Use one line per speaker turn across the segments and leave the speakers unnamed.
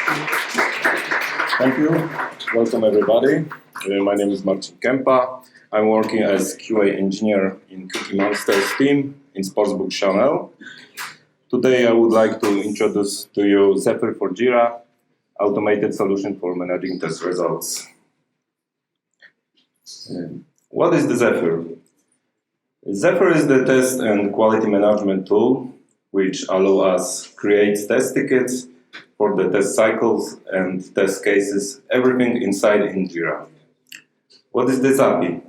Thank you. Welcome everybody. My name is Marcin Kępa. I'm working as QA engineer in Cookie Monster's team in Sportsbook Channel. Today I would like to introduce to you Zephyr for Jira, automated solution for managing test results. What is the Zephyr? Zephyr is the test and quality management tool which allow us create test tickets for the test cycles and test cases, everything inside in Jira. What is the ZapiApi?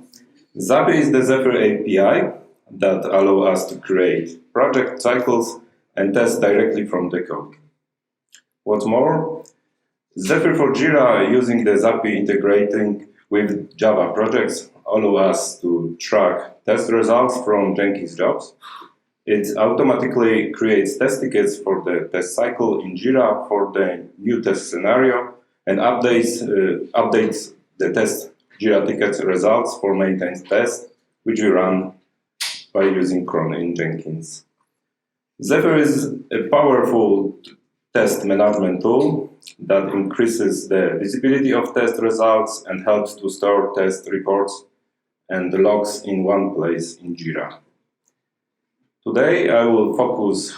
ZapiApi is the Zephyr API that allow us to create project cycles and test directly from the code. What's more, Zephyr for Jira using the ZapiApi integrating with Java projects allow us to track test results from Jenkins Jobs. It automatically creates test tickets for the test cycle in Jira for the new test scenario and updates the test Jira tickets results for maintenance tests, which we run by using cron in Jenkins. Zephyr is a powerful test management tool that increases the visibility of test results and helps to store test reports and the logs in one place in Jira. Today I will focus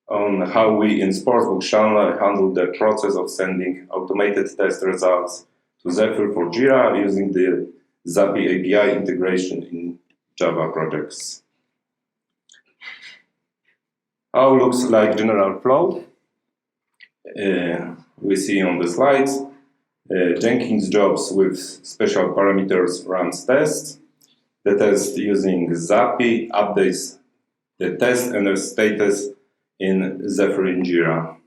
on how we in Sportsbook Channel handle the process of sending automated test results to Zephyr for Jira using the ZapiApi integration in Java projects. How looks like general flow? We see on the slides Jenkins Jobs with special parameters runs tests. The test using ZapiApi updates the test and the status in Zephyr in Jira.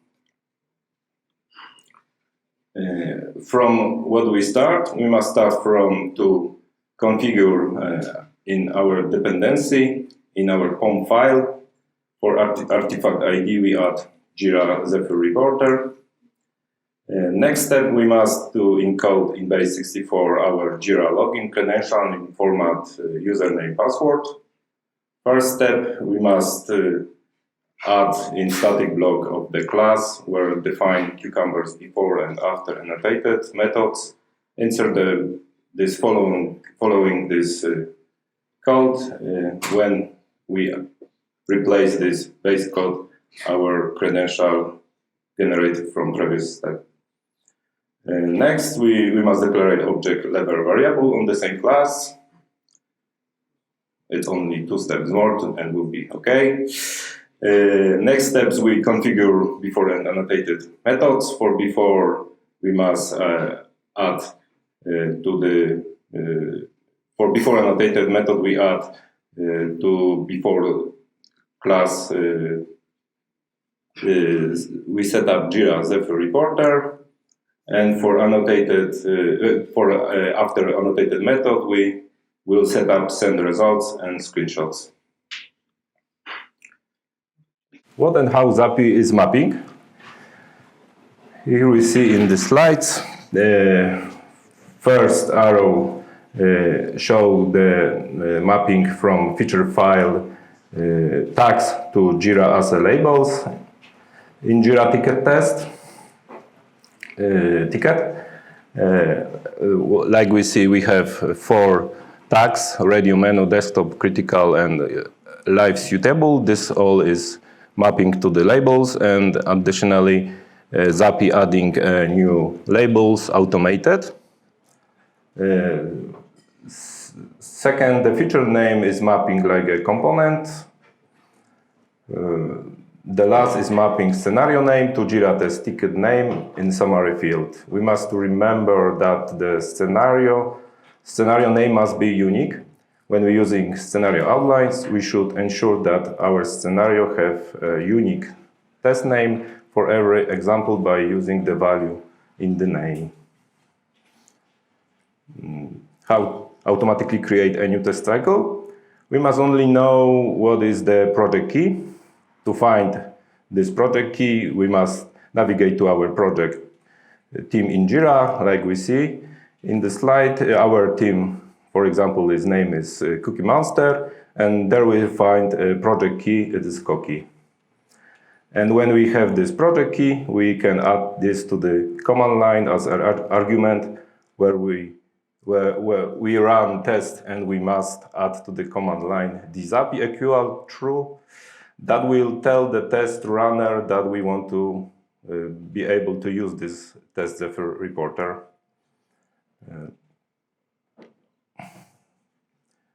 From what we start, we must start from to configure in our dependency, in our POM file. For artifact ID, we add Jira Zephyr reporter. Next step, we must to encode in base64 our Jira login credential in format username password. First step, we must add in static block of the class where define cucumbers before and after annotated methods. Insert this following this code when we replace this base code our credential generated from previous step. Next, we must declare object level variable on the same class. It's only 2 steps more and will be okay. Next steps, we configure before and annotated methods. For before, we must add to the for before annotated method we add to before class we set up Jira Zephyr reporter, and for annotated after annotated method we will set up send results and screenshots. What and how ZapiApi is mapping? Here we see in the slides the first arrow show the mapping from feature file tags to Jira as a labels in Jira ticket test like we see, we have 4 tags: radio, menu, desktop, critical, and live suitable. This all is mapping to the labels, and additionally ZapiApi adding new labels automated. Second, the feature name is mapping like a component. The last is mapping scenario name to Jira test ticket name in summary field. We must remember that the scenario name must be unique. When we're using scenario outlines, we should ensure that our scenario have a unique test name for every example by using the value in the name. How automatically create a new test cycle? We must only know what is the project key. To find this project key, we must navigate to our project team in Jira, like we see in the slide. Our team, for example, his name is Cookie Monster, and there we find a project key, it is Cookie. And when we have this project key, we can add this to the command line as an argument where we run test and we must add to the command line the ZapiApi equal true. That will tell the test runner that we want to be able to use this test Zephyr reporter.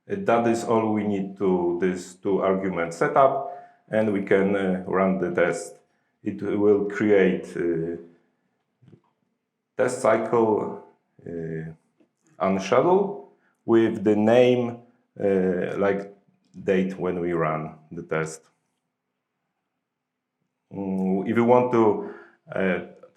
That is all we need to this two argument setup, and we can run the test. It will create test cycle unscheduled with the name like date when we run the test. If you want to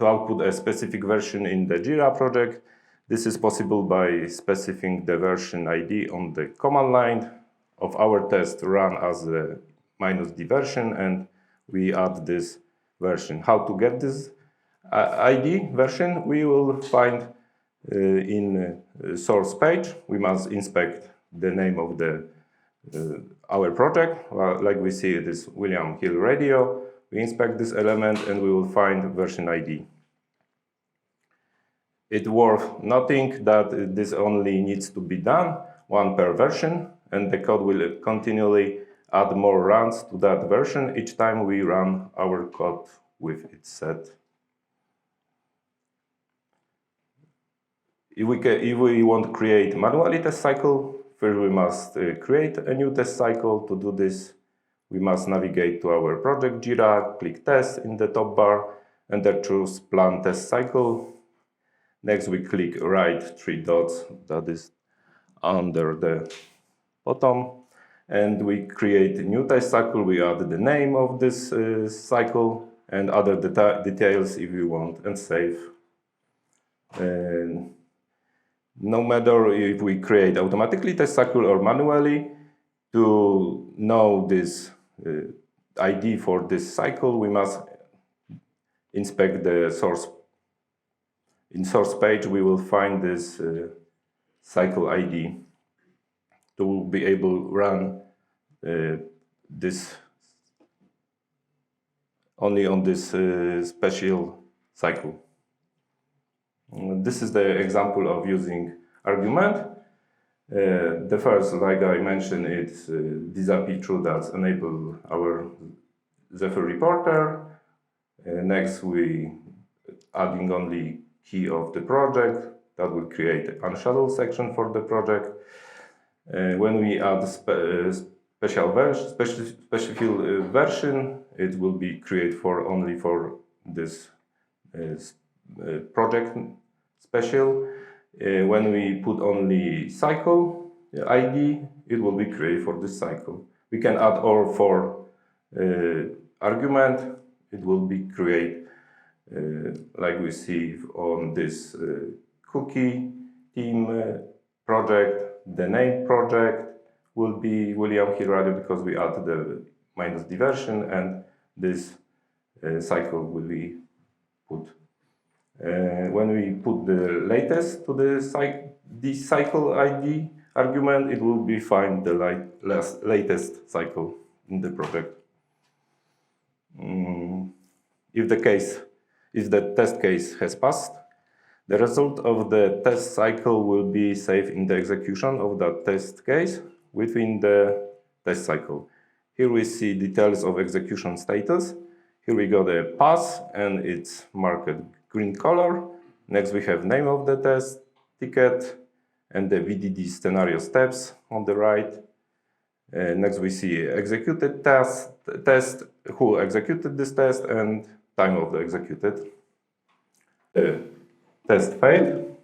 output a specific version in the Jira project, this is possible by specifying the version ID on the command line of our test run as a -d version, and we add this version. How to get this ID version? We will find in source page. We must inspect the name of our project. Well, like we see, it is William Hill Radio. We inspect this element and we will find version ID. It's worth noting that this only needs to be done one per version, and the code will continually add more runs to that version each time we run our code with its set. If we want to create manually test cycle, first we must create a new test cycle. To do this, we must navigate to our project Jira, click test in the top bar, and then choose plan test cycle. Next, we click right three dots, that is under the bottom, and we create a new test cycle. We add the name of this cycle and other details if you want, and save. And no matter if we create automatically test cycle or manually, to know this ID for this cycle, we must inspect the source. In source page, we will find this cycle ID to be able to run this only on this special cycle. This is the example of using argument. The first, like I mentioned, it's the ZapiApi true that enable our Zephyr reporter. Next, we adding only key of the project that will create an unscheduled section for the project. When we add special version, it will be created only for this project special. When we put only cycle ID, it will be created for this cycle. We can add all four argument. It will be created like we see on this cookie team project. The name project will be William Hill Radio because we add the -d version, and this cycle will be put. When we put the latest to the cycle ID argument, it will be find the latest cycle in the project. If the test case has passed, the result of the test cycle will be saved in the execution of that test case within the test cycle. Here we see details of execution status. Here we got a pass and it's marked green color. Next we have name of the test, ticket, and the VDD scenario steps on the right. Next we see executed test, who executed this test, and time of the executed. Test failed.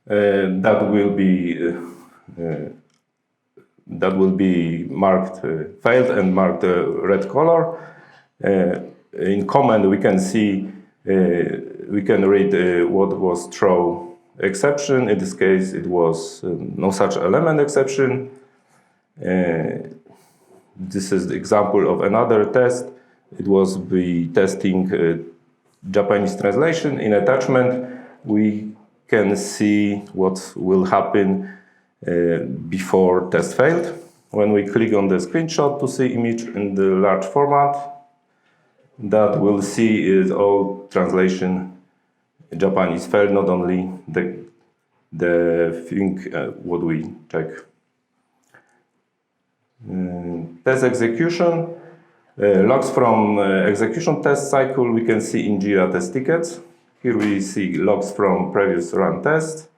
That will be marked failed and marked red color. In command we can see we can read what was throw exception. In this case it was no such element exception. This is the example of another test. It was the testing Japanese translation. In attachment we can see what will happen before test failed. When we click on the screenshot to see image in the large format, that we'll see is all translation Japanese file, not only the thing what we check. Test execution. Logs from execution test cycle we can see in Jira test tickets. Here we see logs from previous run tests.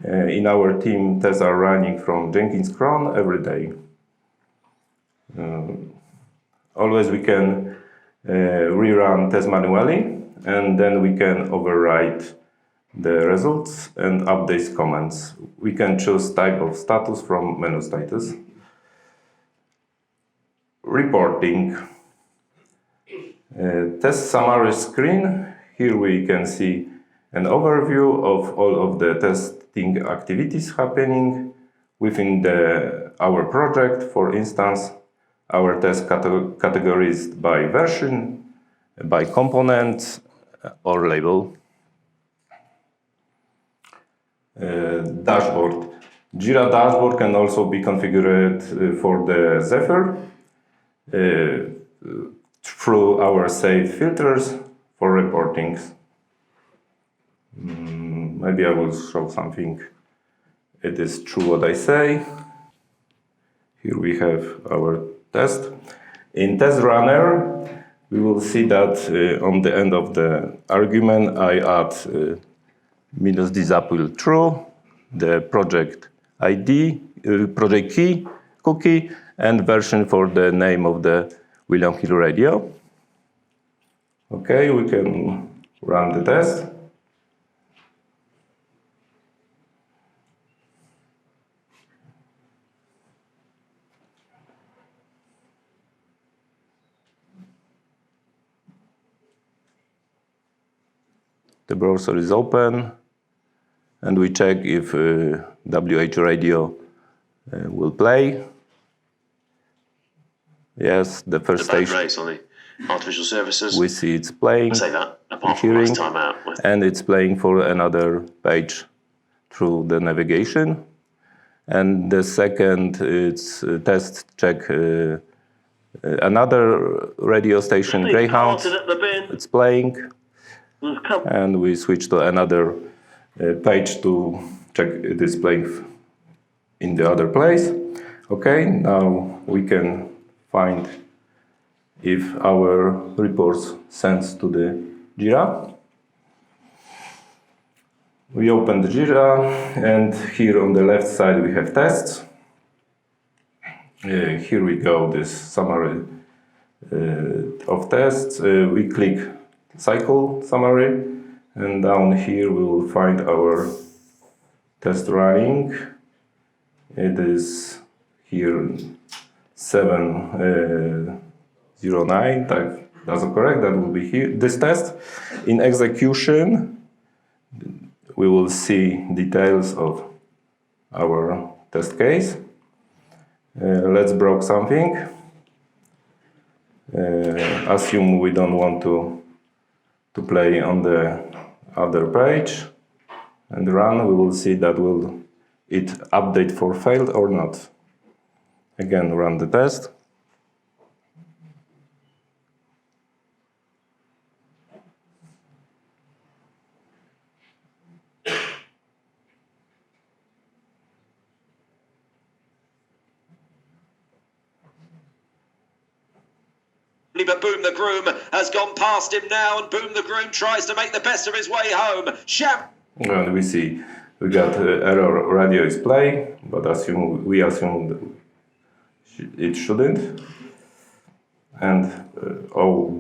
In our team, tests are running from Jenkins cron every day. Always we can rerun tests manually, and then we can overwrite the results and update comments. We can choose type of status from menu status. Reporting. Test summary screen. Here we can see an overview of all of the testing activities happening within our project. For instance, our test categorized by version, by component, or label. Dashboard. Jira dashboard can also be configured for the Zephyr through our saved filters for reportings. Maybe I will show something. It is true what I say. Here we have our test. In test runner, we will see that on the end of the argument, I add -disappl true, the project ID, project key, cookie, and version for the name of the William Hill radio. Okay, we can run the test. The browser is open, and we check if WH radio will play. Yes, the first station.
On the artificial services.
We see it's playing.
I say that apart from last time out.
And it's playing for another page through the navigation. And the second, it's test check another radio station, Greyhound. It's playing. And we switch to another page to check it is playing in the other place. Okay, now we can find if our reports sends to the Jira. We open the Jira, and here on the left side we have tests. Here we go, this summary of tests. We click cycle summary, and down here we will find our test running. It is here 709, that's correct, that will be here. This test in execution, we will see details of our test case. Let's broke something. Assume we don't want to play on the other page and run. We will see that will it update for failed or not. Again, run the test.
But Boom the Groom has gone past him now, and Boom the Groom tries to make the best of his way home.
And we see we got error radio is playing, but we assume it shouldn't, and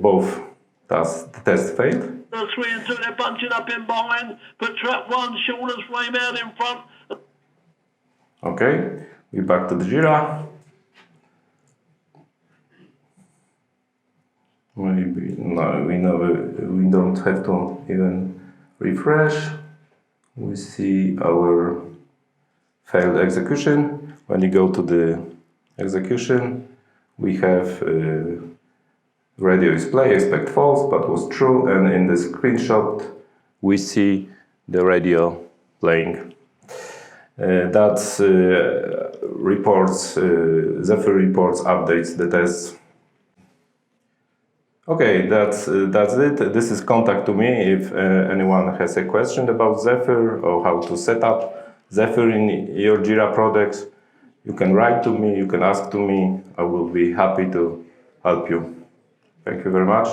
both tests failed.
The 3 and 2, they're bunching up in behind, but trap 1, Shauna's flame out in front.
Okay, we back to the Jira. Maybe no, we don't have to even refresh. We see our failed execution. When you go to the execution, we have radio is play, expect false, but was true, and in the screenshot we see the radio playing. That's reports, Zephyr reports updates the tests. Okay, that's it. This is contact to me if anyone has a question about Zephyr or how to set up Zephyr in your Jira products. You can write to me, you can ask to me. I will be happy to help you. Thank you very much.